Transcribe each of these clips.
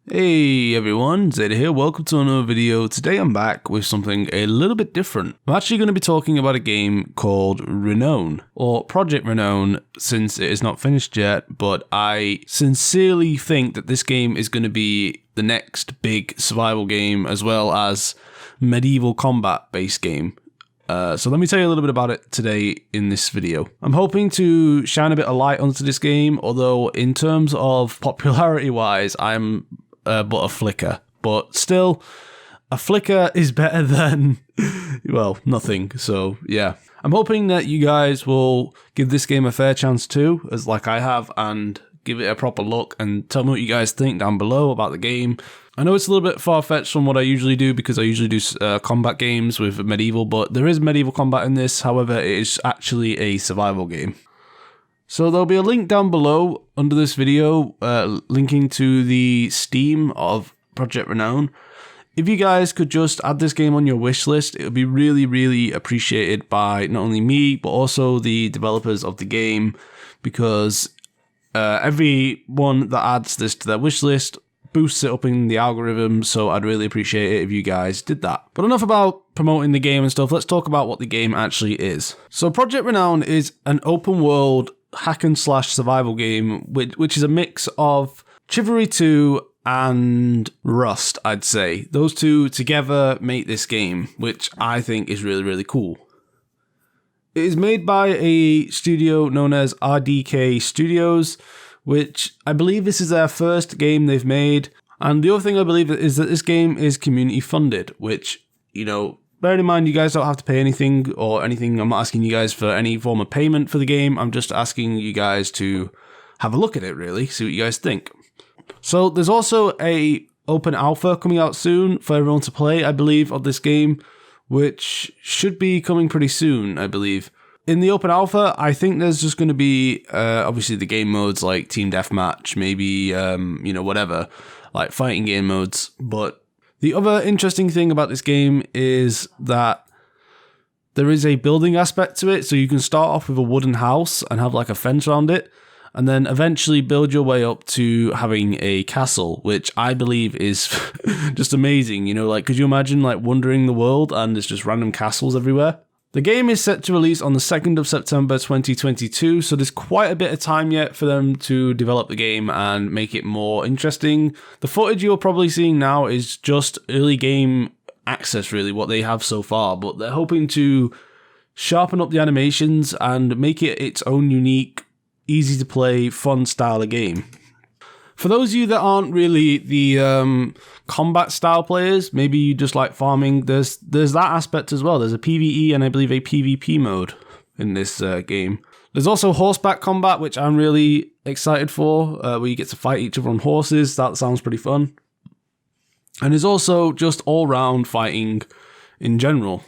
Hey everyone, Zeta here, welcome to another video. Today I'm back with something a little bit different. I'm actually going to be talking about a game called Renown, or Project Renown, since it is not finished yet, but I sincerely think that this game is going to be the next big survival game, as well as medieval combat based game. So let me tell you a little bit about it today in this video. I'm hoping to shine a bit of light onto this game, although in terms of popularity wise, I'm but a flicker. But still, a flicker is better than, well, nothing. So yeah, I'm hoping that you guys will give this game a fair chance too, as like I have, and give it a proper look and tell me what you guys think down below about the game. I know it's a little bit far-fetched from what I usually do, because I usually do combat games with medieval, but there is medieval combat in this. However, it is actually a survival game. So there'll be a link down below under this video linking to the Steam of Project Renown. If you guys could just add this game on your wish list, it would be really appreciated by not only me, but also the developers of the game, because everyone that adds this to their wish list boosts it up in the algorithm, so I'd really appreciate it if you guys did that. But enough about promoting the game and stuff, let's talk about what the game actually is. So Project Renown is an open world hack and slash survival game, which is a mix of Chivalry 2 and Rust, I'd say. Those two together make this game, which I think is really cool. It is made by a studio known as RDK Studios, which I believe this is their first game they've made. And the other thing I believe is that this game is community funded, which, you know, bear in mind you guys don't have to pay anything or anything. I'm not asking you guys for any form of payment for the game. I'm just asking you guys to have a look at it, really, see what you guys think. So there's also a open alpha coming out soon for everyone to play, I believe, of this game, which should be coming pretty soon, I believe. In the open alpha, I think there's just going to be, obviously, the game modes like Team Deathmatch, maybe, you know, whatever, like fighting game modes. But the other interesting thing about this game is that there is a building aspect to it. So you can start off with a wooden house and have like a fence around it, and then eventually build your way up to having a castle, which I believe is just amazing. You know, like, could you imagine like wandering the world and there's just random castles everywhere? The game is set to release on the 2nd of September 2022, so there's quite a bit of time yet for them to develop the game and make it more interesting. The footage you're probably seeing now is just early game access, really, what they have so far, but they're hoping to sharpen up the animations and make it its own unique, easy to play, fun style of game. For those of you that aren't really the combat style players, maybe you just like farming, there's that aspect as well. There's a PvE and I believe a PvP mode in this game. There's also horseback combat, which I'm really excited for, where you get to fight each other on horses. That sounds pretty fun. And there's also just all-round fighting in general.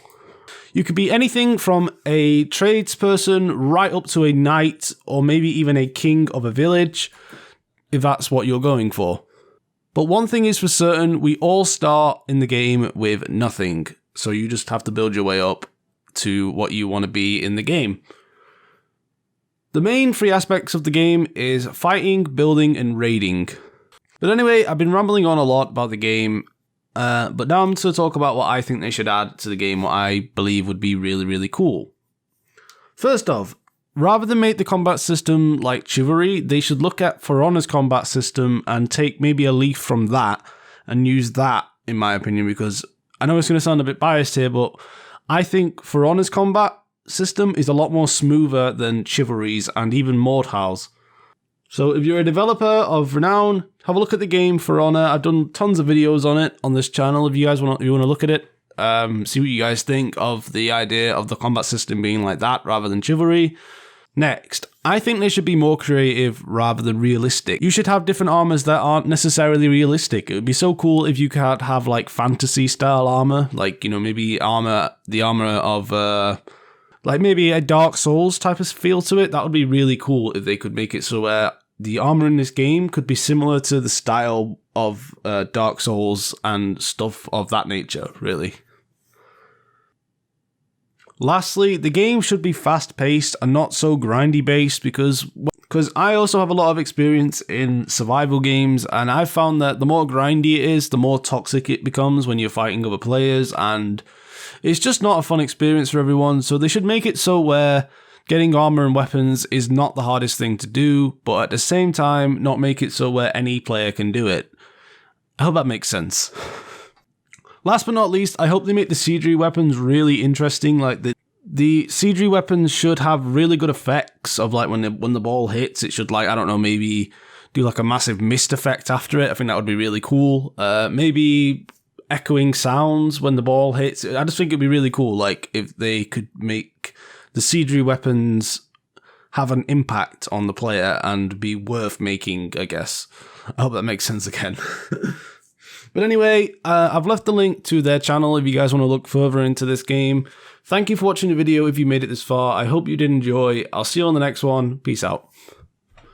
You could be anything from a tradesperson right up to a knight, or maybe even a king of a village, if that's what you're going for. But one thing is for certain, we all start in the game with nothing, so you just have to build your way up to what you want to be in the game. The main three aspects of the game is fighting, building, and raiding. But anyway, I've been rambling on a lot about the game, but now I'm going to talk about what I think they should add to the game, what I believe would be really cool. First off, rather than make the combat system like Chivalry, they should look at For Honor's combat system and take maybe a leaf from that and use that, in my opinion, because I know it's going to sound a bit biased here, but I think For Honor's combat system is a lot more smoother than Chivalry's and even Mordhal's. So if you're a developer of Renown, have a look at the game For Honor. I've done tons of videos on it on this channel. If you guys want to look at it, see what you guys think of the idea of the combat system being like that rather than Chivalry. Next, I think they should be more creative rather than realistic. You should have different armors that aren't necessarily realistic. It would be so cool if you could have like fantasy style armor, like, you know, maybe the armor of like maybe a Dark Souls type of feel to it. That would be really cool if they could make it so where the armor in this game could be similar to the style of Dark Souls and stuff of that nature, really. Lastly, the game should be fast-paced and not so grindy-based, because Because I also have a lot of experience in survival games, and I've found that the more grindy it is, the more toxic it becomes when you're fighting other players, and it's just not a fun experience for everyone. So they should make it so where getting armor and weapons is not the hardest thing to do, but at the same time, not make it so where any player can do it. I hope that makes sense. Last but not least, I hope they make the siege weapons really interesting. Like the siege weapons should have really good effects of like when the ball hits, it should like, I don't know, maybe do like a massive mist effect after it. I think that would be really cool. Maybe echoing sounds when the ball hits. I just think it'd be really cool. Like if they could make the siege weapons have an impact on the player and be worth making, I guess. I hope that makes sense again. But anyway, I've left the link to their channel if you guys want to look further into this game. Thank you for watching the video if you made it this far. I hope you did enjoy. I'll see you on the next one. Peace out.